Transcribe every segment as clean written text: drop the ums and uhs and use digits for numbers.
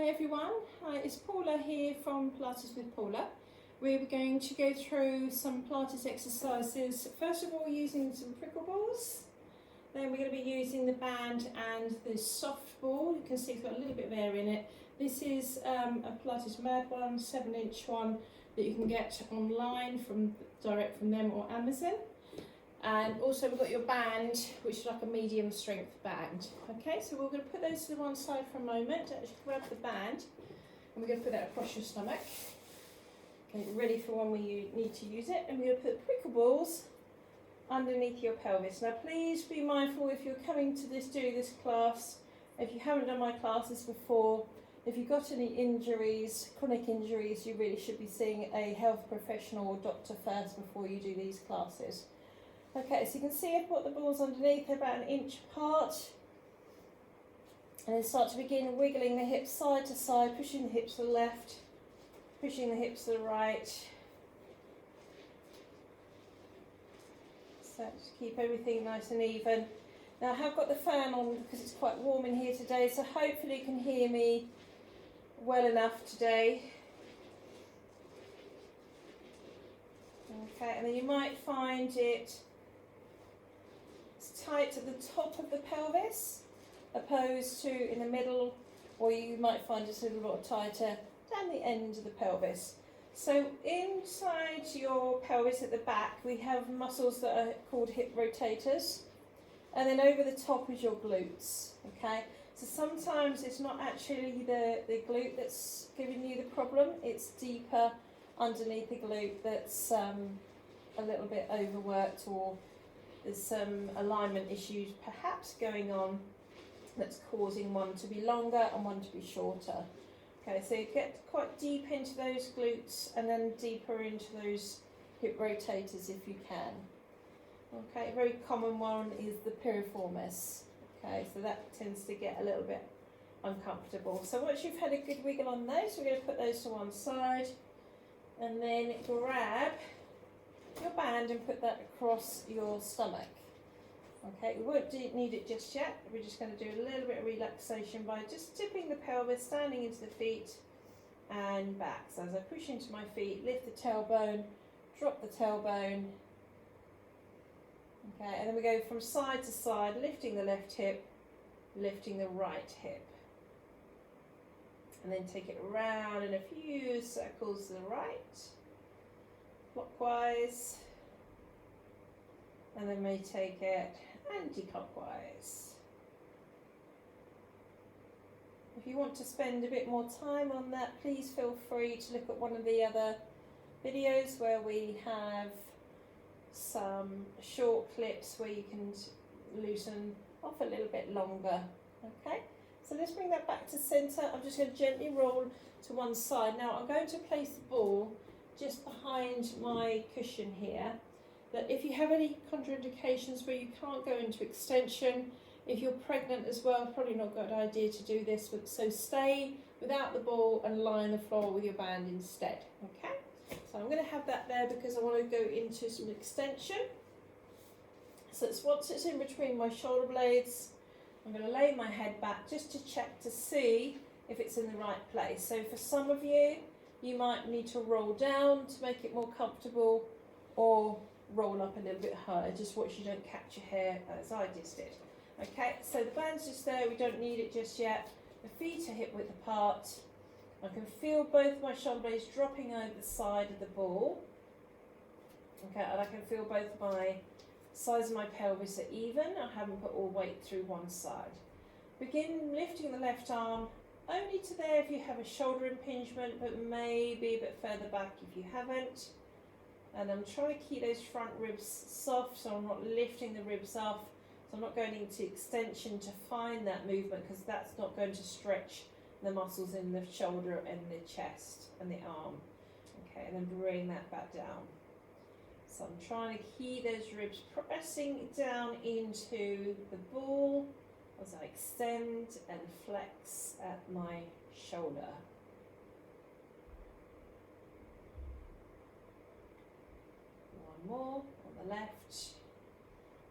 Hi everyone, it's Paula here from Pilates with Paula. We're going to go through some Pilates exercises, first of all using some prickle balls, then we're going to be using the band and the soft ball. You can see it's got a little bit of air in it. This is a Pilates Mad one, 7-inch one that you can get online direct from them or Amazon. And also we've got your band, which is like a medium strength band. Okay, so we're going to put those to the one side for a moment. Just grab the band and we're going to put that across your stomach. Okay, ready for when we need to use it. And we're going to put prickle balls underneath your pelvis. Now please be mindful if you're coming to do this class, if you haven't done my classes before, if you've got any injuries, chronic injuries, you really should be seeing a health professional or doctor first before you do these classes. Okay, so you can see I've put the balls underneath, they're about 1 inch apart. And then start to begin wiggling the hips side to side, pushing the hips to the left, pushing the hips to the right. So just keep everything nice and even. Now I have got the fan on because it's quite warm in here today, so hopefully you can hear me well enough today. Okay, and then you might find it tight at the top of the pelvis opposed to in the middle, or you might find it's a little lot tighter down the end of the pelvis. So inside your pelvis at the back we have muscles that are called hip rotators, and then over the top is your glutes. Okay, so sometimes it's not actually the glute that's giving you the problem, it's deeper underneath the glute that's a little bit overworked, or there's some alignment issues perhaps going on that's causing one to be longer and one to be shorter. Okay, so you get quite deep into those glutes and then deeper into those hip rotators if you can. Okay, a very common one is the piriformis. Okay, so that tends to get a little bit uncomfortable. So once you've had a good wiggle on those, we're going to put those to one side and then grab your band and put that across your stomach. Okay, we won't need it just yet. We're just going to do a little bit of relaxation by just tipping the pelvis, standing into the feet and back. So as I push into my feet, lift the tailbone, drop the tailbone. Okay, and then we go from side to side, lifting the left hip, lifting the right hip. And then take it around in a few circles to the right, clockwise, and then we take it anti-clockwise. If you want to spend a bit more time on that, please feel free to look at one of the other videos where we have some short clips where you can loosen off a little bit longer. Okay, so let's bring that back to center. I'm just going to gently roll to one side. Now I'm going to place the ball just behind my cushion here, that if you have any contraindications where you can't go into extension, if you're pregnant as well, probably not a good idea to do this, but so stay without the ball and lie on the floor with your band instead. Okay, so I'm going to have that there because I want to go into some extension. So it's once it's in between my shoulder blades, I'm going to lay my head back just to check to see if it's in the right place. So for some of you, you might need to roll down to make it more comfortable, or roll up a little bit higher. Just watch you don't catch your hair as I just did. Okay, so the band's just there, we don't need it just yet. The feet are hip width apart. I can feel both my shoulder blades dropping over the side of the ball. Okay, and I can feel both my sides of my pelvis are even. I haven't put all weight through one side. Begin lifting the left arm only to there if you have a shoulder impingement, but maybe a bit further back if you haven't. And I'm trying to keep those front ribs soft, so I'm not lifting the ribs off. So I'm not going into extension to find that movement, because that's not going to stretch the muscles in the shoulder and the chest and the arm. Okay, and then bring that back down. So I'm trying to keep those ribs pressing down into the ball as I extend and flex at my shoulder. One more on the left.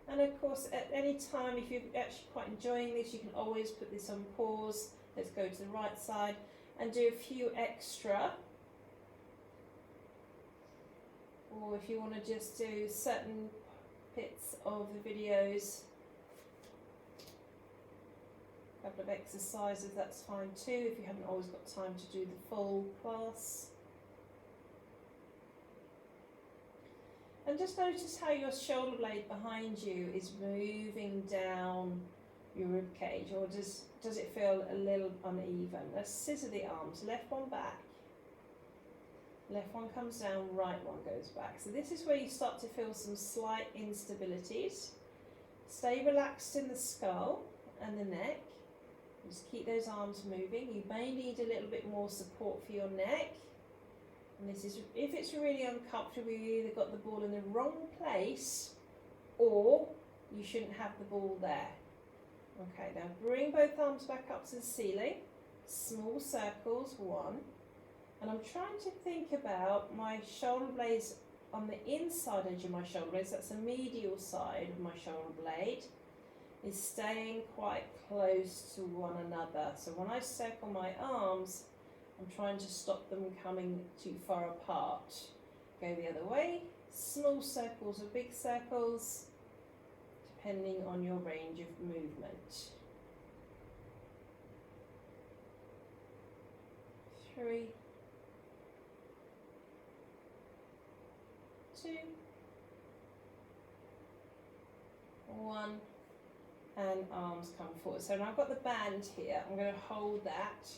And of course, at any time, if you're actually quite enjoying this, you can always put this on pause. Let's go to the right side. and do a few extra. Or if you want to just do certain bits of the videos, a couple of exercises, that's fine too if you haven't always got time to do the full class. And just notice how your shoulder blade behind you is moving down your rib cage, or does it feel a little uneven? Let's scissor the arms, left one back, left one comes down, right one goes back. So this is where you start to feel some slight instabilities. Stay relaxed in the skull and the neck. Just keep those arms moving. You may need a little bit more support for your neck. And this is, if it's really uncomfortable, you either got the ball in the wrong place or you shouldn't have the ball there. Okay, now bring both arms back up to the ceiling. Small circles, 1. And I'm trying to think about my shoulder blades on the inside edge of my shoulder blades, that's the medial side of my shoulder blade, is staying quite close to one another. So when I circle my arms, I'm trying to stop them coming too far apart. Go the other way, small circles or big circles, depending on your range of movement. 3, 2, 1, and arms come forward. So now I've got the band here, I'm going to hold that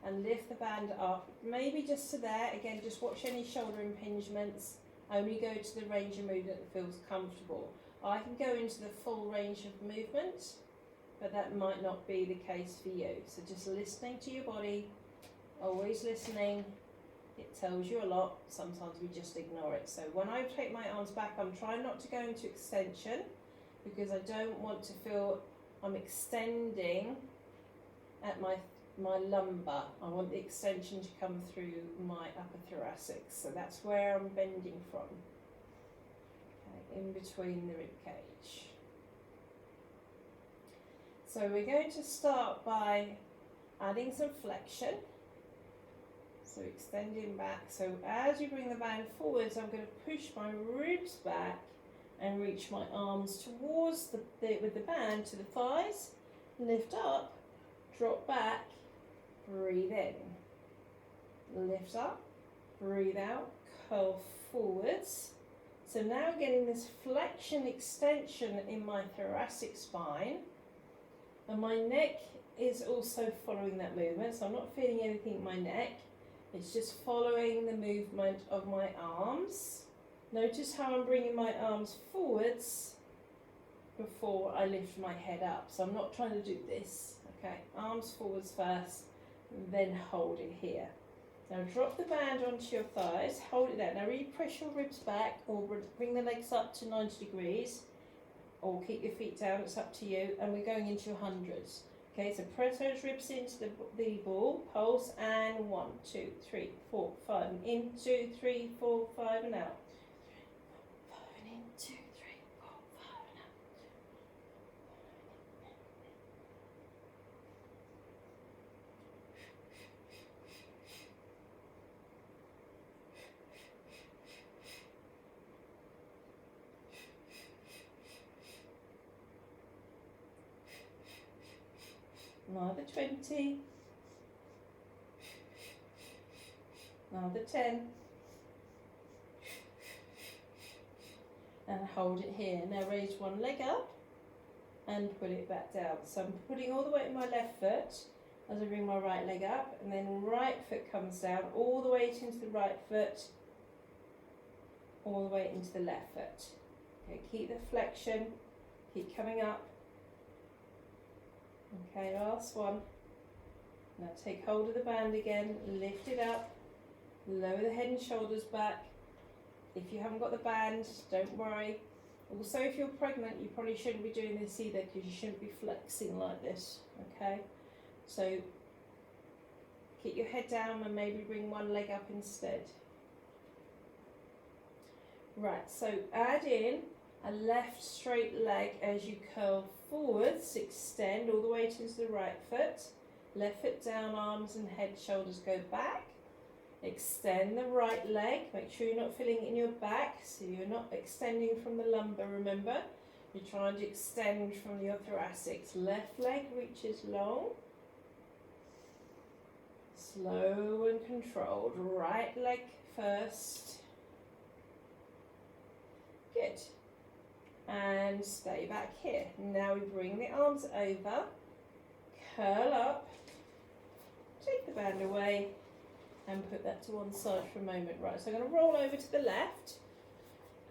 and lift the band up, maybe just to there. Again, just watch any shoulder impingements, only go to the range of movement that feels comfortable. I can go into the full range of movement, but that might not be the case for you. So just listening to your body, always listening. It tells you a lot. Sometimes we just ignore it. So when I take my arms back, I'm trying not to go into extension because I don't want to feel I'm extending at my lumbar. I want the extension to come through my upper thoracic. So that's where I'm bending from. Okay, in between the rib cage. So we're going to start by adding some flexion. So extending back. So as you bring the band forwards, I'm going to push my ribs back and reach my arms towards with the band to the thighs. Lift up, drop back, breathe in. Lift up, breathe out, curl forwards. So now getting this flexion extension in my thoracic spine, and my neck is also following that movement. So I'm not feeling anything in my neck. It's just following the movement of my arms. Notice how I'm bringing my arms forwards before I lift my head up. So I'm not trying to do this. Okay, arms forwards first, then hold it here. Now drop the band onto your thighs, hold it there. Now really press your ribs back, or bring the legs up to 90 degrees, or keep your feet down, it's up to you. And we're going into your hundreds. Okay, so press those ribs into the ball, pulse, and 1, 2, 3, 4, 5, and in, 2, 3, 4, 5, and out. And in, 2, 3, 4, 5, and out. Another 20, another 10, and hold it here. Now raise one leg up and put it back down. So I'm putting all the weight in my left foot as I bring my right leg up, and then right foot comes down, all the weight into the right foot, all the way into the left foot. Okay, keep the flexion, keep coming up. Okay, last one. Now take hold of the band again, lift it up, lower the head and shoulders back. If you haven't got the band, don't worry. Also, if you're pregnant, you probably shouldn't be doing this either, because you shouldn't be flexing like this, okay? So keep your head down and maybe bring one leg up instead. Right, so add in a left straight leg as you curl forwards, extend all the way into the right foot, Left foot down, arms and head, shoulders go back. Extend the right leg. Make sure you're not feeling it in your back, so you're not extending from the lumbar, remember. You're trying to extend from your thoracics. Left leg reaches long. Slow and controlled. Right leg first. Good. And stay back here. Now we bring the arms over. Curl up. Take the band away. And put that to one side for a moment. Right, so I'm going to roll over to the left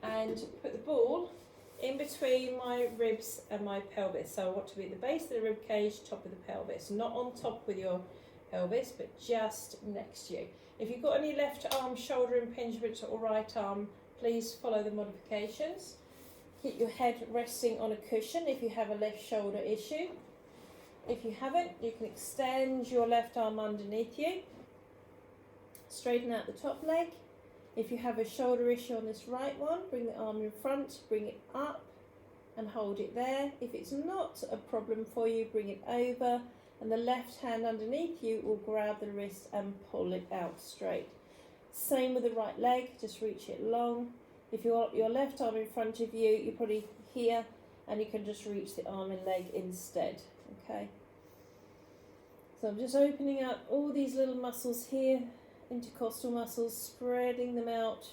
and put the ball in between my ribs and my pelvis. So I want to be at the base of the rib cage, top of the pelvis. Not on top with your pelvis, but just next to you. If you've got any left arm shoulder impingement or right arm, please follow the modifications. Keep your head resting on a cushion if you have a left shoulder issue. If you haven't, you can extend your left arm underneath you. Straighten out the top leg. If you have a shoulder issue on this right one, bring the arm in front, bring it up and hold it there. If it's not a problem for you, bring it over and the left hand underneath you will grab the wrist and pull it out straight. Same with the right leg, just reach it long. If you're your left arm in front of you, you're probably here and you can just reach the arm and leg instead, okay? So I'm just opening up all these little muscles here, intercostal muscles, spreading them out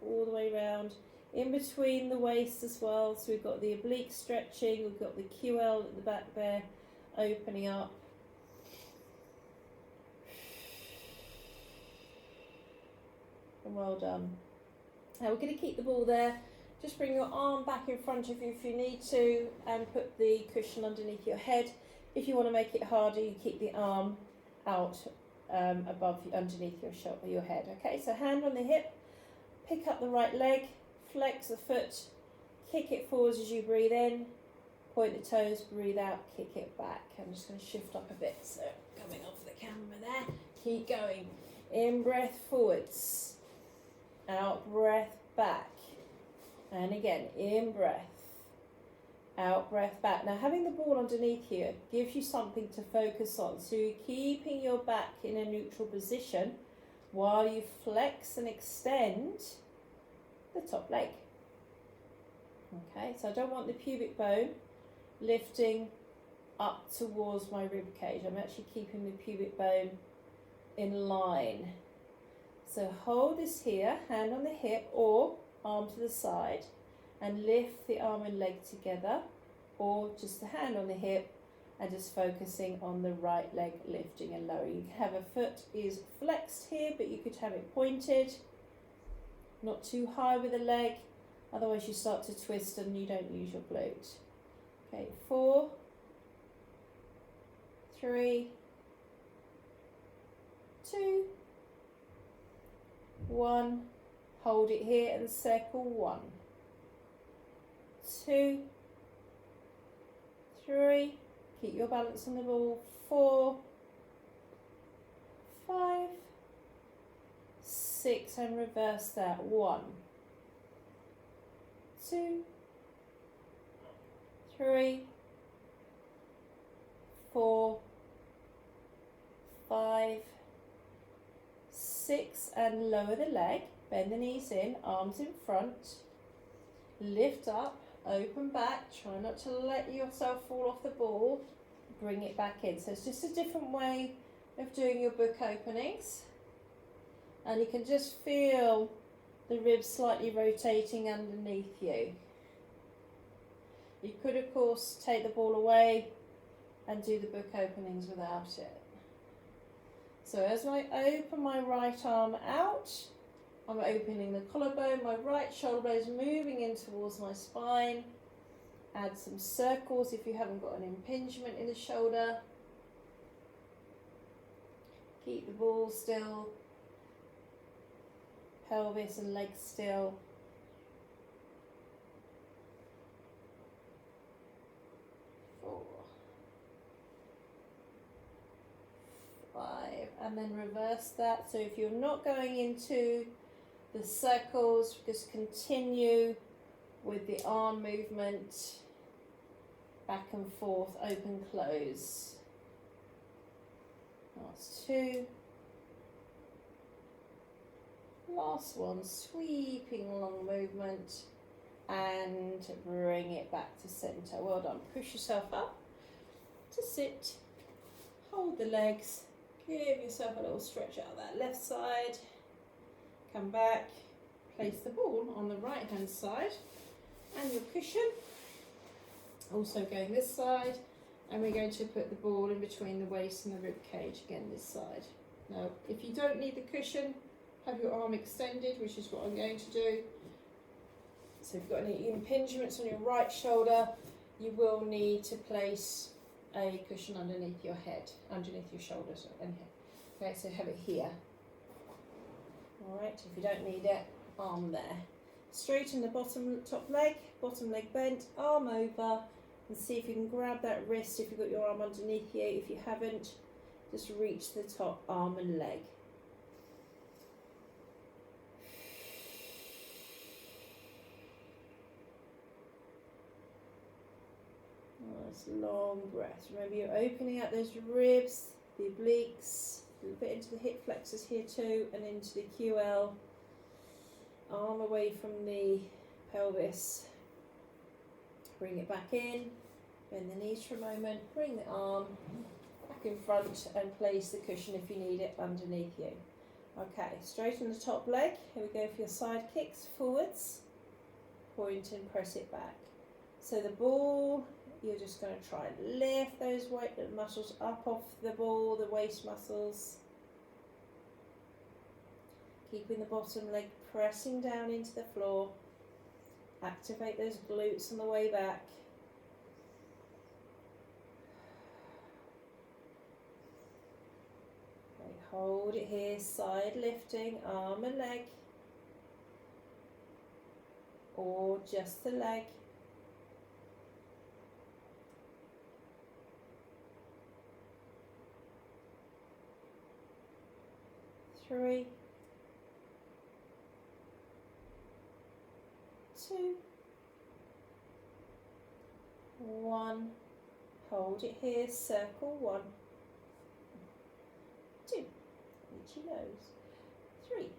all the way around, in between the waist as well. So we've got the oblique stretching, we've got the QL at the back there, opening up. And well done. Now we're going to keep the ball there. Just bring your arm back in front of you if you need to and put the cushion underneath your head. If you want to make it harder, you keep the arm out underneath your head. Okay, so hand on the hip, pick up the right leg, flex the foot, kick it forwards as you breathe in, point the toes, breathe out, kick it back. I'm just going to shift up a bit, so coming off the camera there, keep going. In breath forwards, out breath back, and again, in breath, out breath back. Now having the ball underneath you gives you something to focus on, so you're keeping your back in a neutral position while you flex and extend the top leg. Okay, so I don't want the pubic bone lifting up towards my rib cage. I'm actually keeping the pubic bone in line. So hold this here, hand on the hip or arm to the side, and lift the arm and leg together, or just the hand on the hip and just focusing on the right leg lifting and lowering. You can have a foot is flexed here, but you could have it pointed, not too high with the leg, otherwise you start to twist and you don't use your glute. Okay, 4, 3, 2, 1, hold it here and circle 1, 2, 3, keep your balance on the ball, 4, 5, 6, and reverse that, 1, 2, 3, 4, 5, 6, and lower the leg, bend the knees in, arms in front, lift up, open back, try not to let yourself fall off the ball, bring it back in. So it's just a different way of doing your book openings, and you can just feel the ribs slightly rotating underneath you. You could of course take the ball away and do the book openings without it. So as I open my right arm out, I'm opening the collarbone, my right shoulder blade is moving in towards my spine. Add some circles if you haven't got an impingement in the shoulder. Keep the ball still, pelvis and legs still. 4, 5, and then reverse that. So if you're not going into the circles, just continue with the arm movement, back and forth, open, close. Last two. Last one, sweeping along movement and bring it back to centre. Well done. Push yourself up to sit. Hold the legs. Give yourself a little stretch out of that left side. Come back. Place the ball on the right hand side and your cushion. Also going this side. And we're going to put the ball in between the waist and the rib cage again this side. Now, if you don't need the cushion, have your arm extended, which is what I'm going to do. So if you've got any impingements on your right shoulder, you will need to place a cushion underneath your head, underneath your shoulders and head. Okay, so have it here. All right, if you don't need it, arm there. Straighten the top leg bent, arm over, and see if you can grab that wrist if you've got your arm underneath you. If you haven't, just reach the top arm and leg. Nice long breath. Remember, you're opening out those ribs, the obliques, a little bit into the hip flexors here too, and into the QL. Arm away from the pelvis. Bring it back in. Bend the knees for a moment. Bring the arm back in front and place the cushion if you need it underneath you. Okay, straighten the top leg. Here we go for your side kicks forwards. Point and press it back. So the ball, you're just going to try and lift those muscles up off the ball, the waist muscles. Keeping the bottom leg pressing down into the floor. Activate those glutes on the way back. Okay, hold it here, side lifting, arm and leg. Or just the leg. Three. 2, 1, hold it here, circle 1, 2, itchy nose, 3,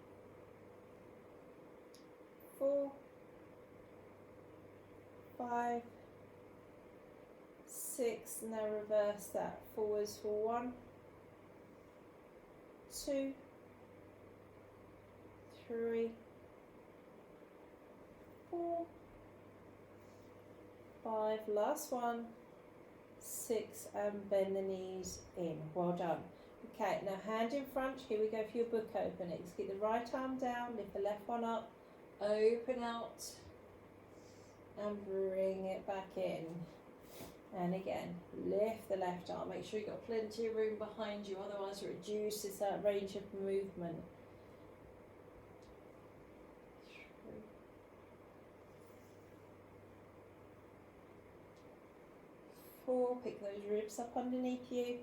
4, 5, 6, now reverse that, forwards for 1, 2, 3, 4, 5, last one, 6, and bend the knees in. Well done. Okay, now hand in front. Here we go for your book openings. Keep the right arm down, lift the left one up, open out, and bring it back in. And again, lift the left arm. Make sure you've got plenty of room behind you, otherwise it reduces that range of movement. 4, pick those ribs up underneath you.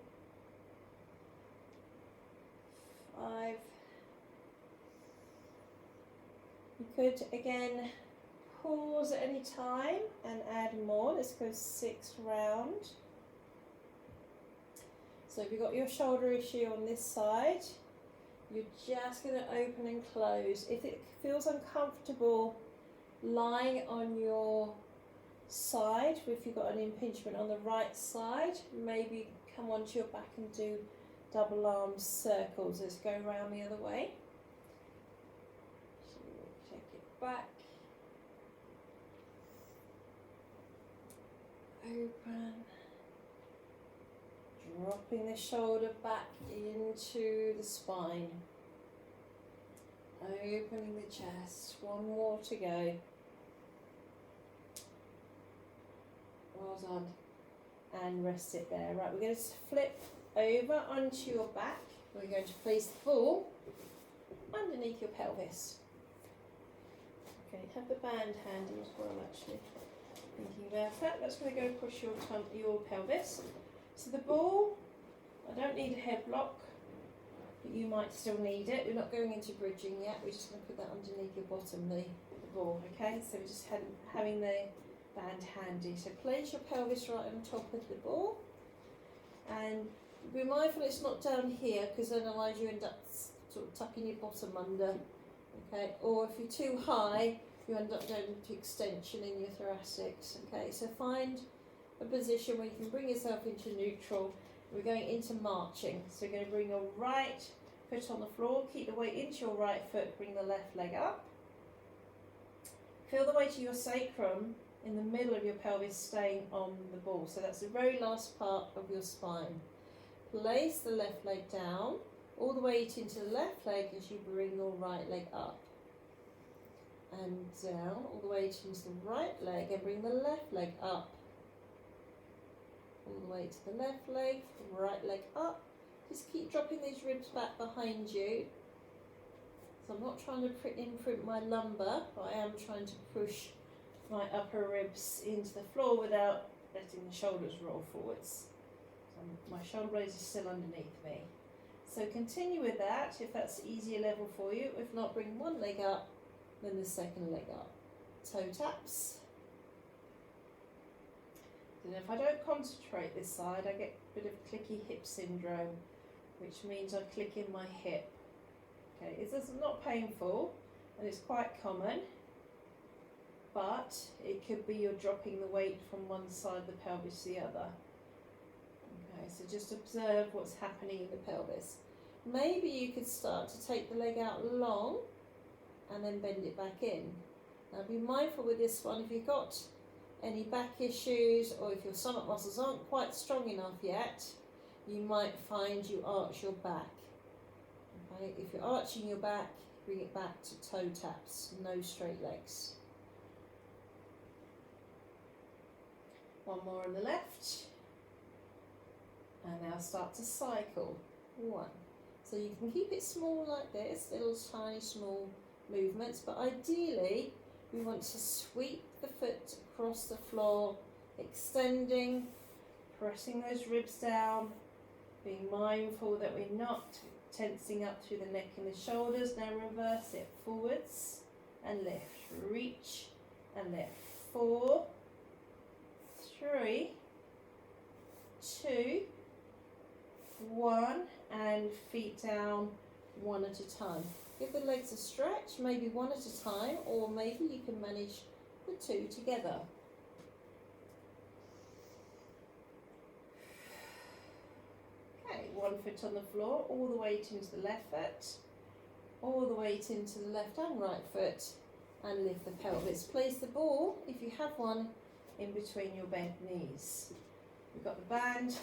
5. You could again pause at any time and add more. Let's go 6th round. So if you've got your shoulder issue on this side, you're just going to open and close. If it feels uncomfortable lying on your side, if you've got an impingement on the right side, maybe come onto your back and do double arm circles. Let's go around the other way. So we'll take it back, open, dropping the shoulder back into the spine, opening the chest. One more to go. Well done. And rest it there. Right, we're going to flip over onto your back. We're going to place the ball underneath your pelvis. Okay, have the band handy as well, actually. Thinking about that, that's going to go across your pelvis. So the ball, I don't need a head block, but you might still need it. We're not going into bridging yet. We're just going to put that underneath your bottom, the ball. Okay, so we're just having the band handy. So place your pelvis right on top of the ball and Be mindful it's not down here, because otherwise you end up sort of tucking your bottom under. Okay, or if you're too high, you end up going into extension in your thoracics. Okay, so find a position where you can bring yourself into neutral. We're going into marching. So you're going to bring your right foot on the floor, keep the weight into your right foot, bring the left leg up. Feel the weight of your sacrum in the middle of your pelvis staying on the ball. So that's the very last part of your spine. Place the left leg down, all the weight into the left leg as you bring your right leg up. And down, all the way into the right leg, and bring the left leg up. All the way to the left leg, right leg up. Just keep dropping these ribs back behind you. So I'm not trying to imprint my lumbar, but I am trying to push my upper ribs into the floor without letting the shoulders roll forwards. So my shoulder blades are still underneath me. So continue with that if that's the easier level for you. If not, bring one leg up, then the second leg up. Toe taps. And if I don't concentrate this side, I get a bit of clicky hip syndrome, which means I click in my hip. Okay, it's not painful and it's quite common, but it could be you're dropping the weight from one side of the pelvis to the other. Okay, so just observe what's happening in the pelvis. Maybe you could start to take the leg out long and then bend it back in. Now be mindful with this one, if you've got any back issues or if your stomach muscles aren't quite strong enough yet, you might find you arch your back. Okay? If you're arching your back, bring it back to toe taps, no straight legs. One more on the left. And now start to cycle. One. So you can keep it small like this, little tiny small movements, but ideally we want to sweep the foot across the floor, extending, pressing those ribs down, being mindful that we're not tensing up through the neck and the shoulders. Now reverse it, forwards and lift, reach and lift. 4, 3, 2, 1, and feet down one at a time. Give the legs a stretch, maybe one at a time, or maybe you can manage the two together. Okay, one foot on the floor, all the weight into the left foot, all the weight into the left and right foot, and lift the pelvis. Place the ball, if you have one, in between your bent knees. We've got the band,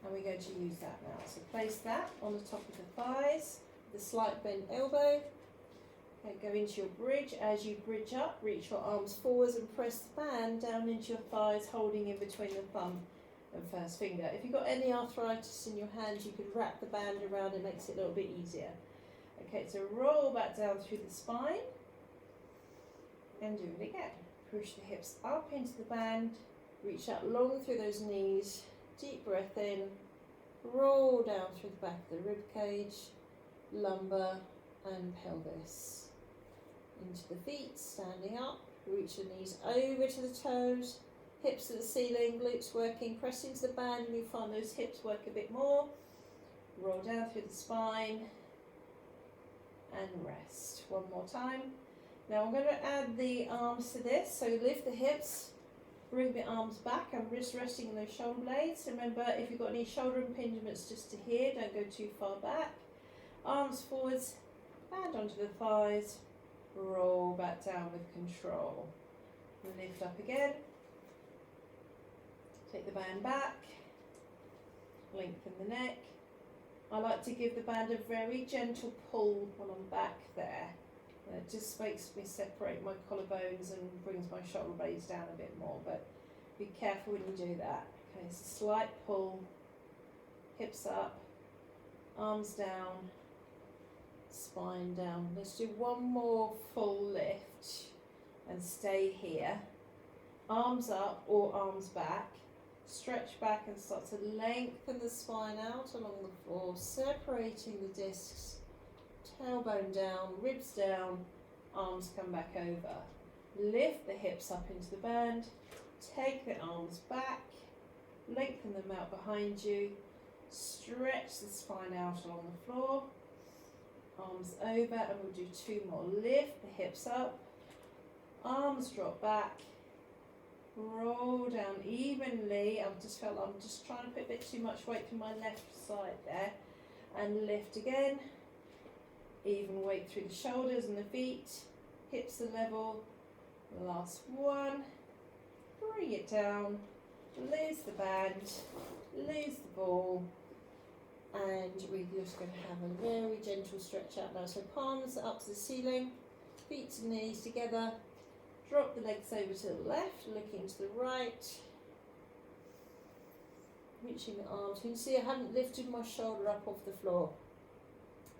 and we're going to use that now. So place that on the top of the thighs, the slight bent elbow. Okay, go into your bridge. As you bridge up, reach your arms forwards and press the band down into your thighs, holding in between the thumb and first finger. If you've got any arthritis in your hands, you could wrap the band around. It makes it a little bit easier. Okay, so roll back down through the spine and do it again. Push the hips up into the band, reach out long through those knees, deep breath in, roll down through the back of the rib cage, lumbar and pelvis. Into the feet, standing up, reach the knees over to the toes, hips to the ceiling, glutes working, press into the band and you find those hips work a bit more. Roll down through the spine and rest. One more time. Now I'm going to add the arms to this, so lift the hips, bring the arms back. I'm just resting on those shoulder blades. Remember, if you've got any shoulder impingements, just to here, don't go too far back. Arms forwards, band onto the thighs, roll back down with control. Lift up again, take the band back, lengthen the neck. I like to give the band a very gentle pull when I'm back there. It just makes me separate my collarbones and brings my shoulder blades down a bit more, but be careful when you do that. Okay, so slight pull, hips up, arms down, spine down. Let's do one more full lift and stay here. Arms up or arms back. Stretch back and start to lengthen the spine out along the floor, separating the discs. Tailbone down, ribs down, arms come back over. Lift the hips up into the band, take the arms back, lengthen them out behind you, Stretch the spine out along the floor. Arms over, and we'll do 2 more. Lift the hips up. Arms drop back. Roll down evenly. I'm just trying to put a bit too much weight to my left side there. And lift again. Even weight through the shoulders and the feet. Hips are level. Last one. Bring it down. Lose the band. Lose the ball. And we're just going to have a very gentle stretch out now. So palms up to the ceiling. Feet and knees together. Drop the legs over to the left, looking to the right. Reaching the arms. You can see I haven't lifted my shoulder up off the floor.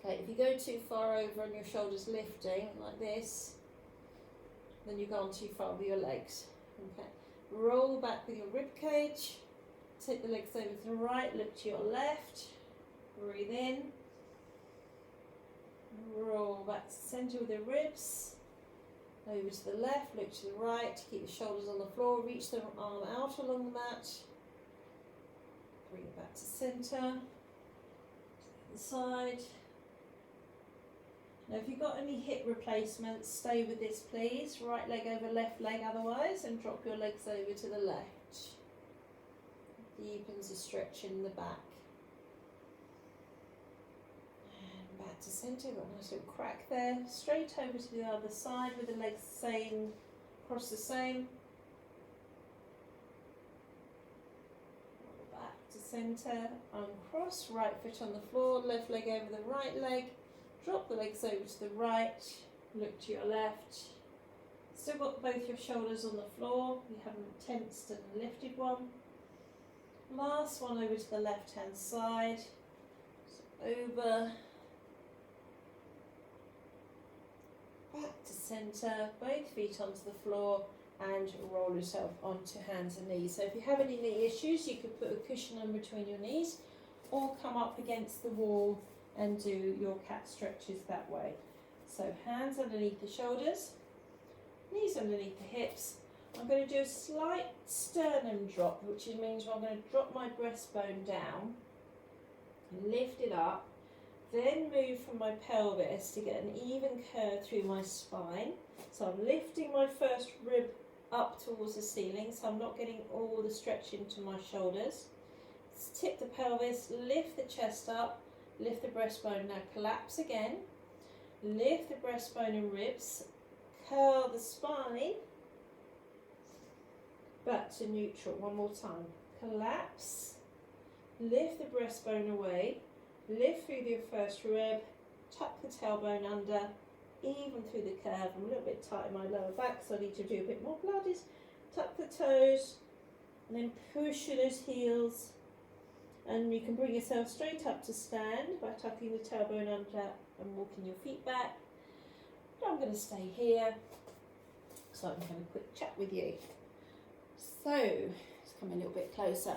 Okay, if you go too far over and your shoulder's lifting like this, then you've gone too far with your legs. Okay, roll back with your rib cage. Take the legs over to the right, look to your left. Breathe in. Roll back to the centre with the ribs. Over to the left, look to the right, keep the shoulders on the floor, reach the arm out along the mat. Bring it back to centre, to the side. Now if you've got any hip replacements, stay with this please. Right leg over left leg otherwise, and drop your legs over to the left. Deepens the stretch in the back. Back to centre, got a nice little crack there. Straight over to the other side with the legs same, across the same. Back to centre, uncross, right foot on the floor, left leg over the right leg. Drop the legs over to the right, look to your left. Still got both your shoulders on the floor, you haven't tensed and lifted one. Last one over to the left hand side. So over. Back to centre, both feet onto the floor, and roll yourself onto hands and knees. So if you have any knee issues, you could put a cushion in between your knees or come up against the wall and do your cat stretches that way. So hands underneath the shoulders, knees underneath the hips. I'm going to do a slight sternum drop, which means I'm going to drop my breastbone down, lift it up, then move from my pelvis to get an even curve through my spine. So I'm lifting my first rib up towards the ceiling, so I'm not getting all the stretch into my shoulders. Tip the pelvis, lift the chest up, lift the breastbone. Now collapse again, lift the breastbone and ribs, curl the spine, back to neutral. One more time. Collapse, lift the breastbone away, lift through your first rib, tuck the tailbone under, even through the curve. I'm a little bit tight in my lower back, so I need to do a bit more Pilates. Tuck the toes, and then push those heels. And you can bring yourself straight up to stand by tucking the tailbone under and walking your feet back. But I'm going to stay here, so I can have a quick chat with you. So, let's come a little bit closer.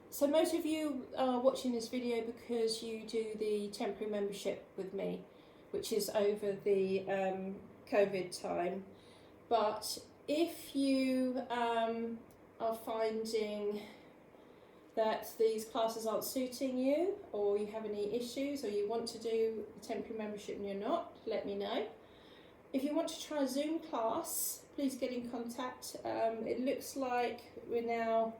So most of you are watching this video because you do the temporary membership with me, which is over the COVID time. But if you are finding that these classes aren't suiting you, or you have any issues, or you want to do the temporary membership and you're not, let me know. If you want to try a Zoom class, please get in contact. It looks like we're now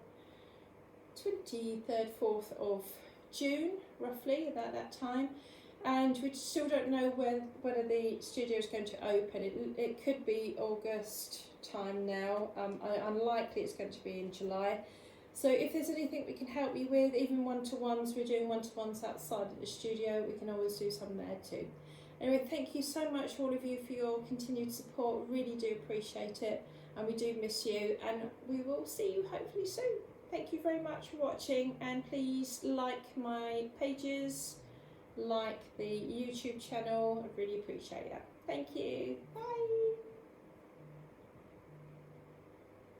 23rd, 4th of June, roughly, about that time, and we still don't know whether the studio is going to open. It could be August time now. Unlikely it's going to be in July. So if there's anything we can help you with, even one-to-ones, we're doing one-to-ones outside of the studio, we can always do some there too. Anyway, thank you so much all of you for your continued support. Really do appreciate it, and we do miss you, and we will see you hopefully soon. Thank you very much for watching, and please like my pages, like the YouTube channel. I really appreciate that. Thank you. Bye.